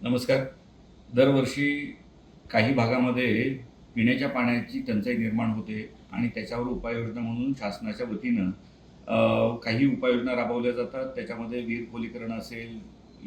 नमस्कार. दरवर्षी काही भागामध्ये पिण्याच्या पाण्याची टंचाई निर्माण होते आणि त्याच्यावर उपाययोजना म्हणून शासनाच्या वतीनं काही उपाययोजना राबवल्या जातात. त्याच्यामध्ये विहीर खोलीकरण असेल,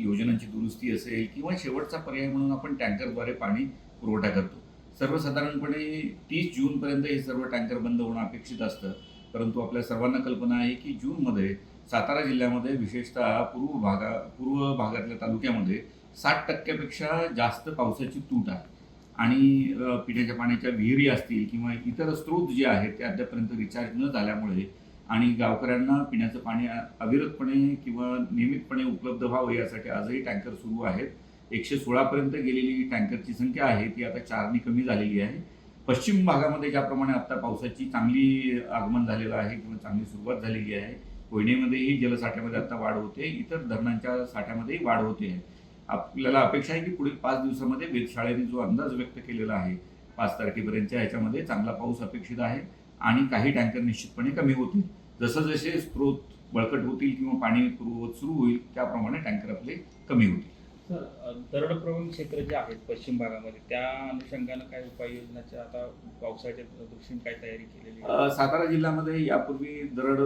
योजनांची दुरुस्ती असेल किंवा शेवटचा पर्याय म्हणून आपण टँकरद्वारे पाणी पुरवठा करतो. सर्वसाधारणपणे 30 जूनपर्यंत हे सर्व टँकर बंद होणं अपेक्षित असतं. परंतु आपल्या सर्वांना कल्पना आहे की जूनमध्ये सातारा जिल्ह्यामध्ये विशेषतः पूर्व भागातल्या तालुक्यामध्ये 60% पेक्षा जास्त पावसाची तूट आहे आणि पिण्याच्या पाण्याच्या विहिरी असतील किंवा इतर स्रोत जे आहेत ते अद्यापपर्यंत रिचार्ज न झाल्यामुळे आणि गावकऱ्यांना पिण्याचं पाणी अविरतपणे किंवा नियमितपणे उपलब्ध व्हावं यासाठी आजही टँकर सुरू आहेत. 116 पर्यंत गेलेली टँकरची संख्या आहे ती आता 4नी कमी झालेली आहे. पश्चिम भागामध्ये ज्याप्रमाणे आता पावसाची चांगली आगमन झालेलं आहे किंवा चांगली सुरुवात झालेली आहे, कोयनेमध्येही जलसाठ्यामध्ये आता वाढ होते, इतर धरणांच्या साठ्यामध्येही वाढ होते आहे. आपल्याला अपेक्षा आहे की पुढील 5 दिवसामध्ये वेधशाळेने जो अंदाज व्यक्त केलेला आहे 5 तारखेपर्यंतच्या ह्याच्यामध्ये चांगला पाऊस अपेक्षित आहे आणि काही टँकर निश्चितपणे कमी होतील. जसे स्रोत बळकट होतील किंवा पाणी पुरवठा सुरू होईल त्याप्रमाणे टँकर आपले कमी होतील. सर, दरडप्रवण क्षेत्र जे आहेत पश्चिम भागामध्ये त्या अनुषंगानं काय उपाययोजनाच्या आता पावसाच्या दृष्टीने काय तयारी केलेली आहे? सातारा जिल्ह्यामध्ये यापूर्वी दरड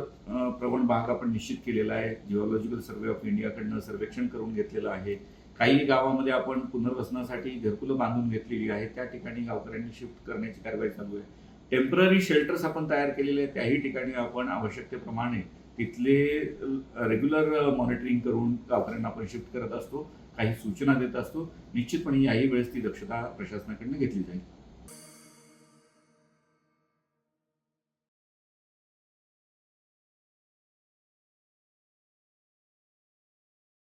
प्रवण भाग आपण निश्चित केलेला आहे. जिओलॉजिकल सर्व्हे ऑफ इंडियाकडनं सर्वेक्षण करून घेतलेलं आहे. काही गावामध्ये आपण पुनर्वसनासाठी घरकुलं बांधून घेतलेली आहेत. त्या ठिकाणी गावकऱ्यांनी शिफ्ट करण्याची कारवाई चालू आहे. टेम्पररी शेल्टर्स आपण तयार केलेले आहेत. त्याही ठिकाणी आपण आवश्यकतेप्रमाणे तिथले रेग्युलर मॉनिटरिंग करून गावकऱ्यांना आपण शिफ्ट करत असतो, काही सूचना देत असतो. निश्चितपणे याही वेळेस ती दक्षता प्रशासनाकडून घेतली जाईल.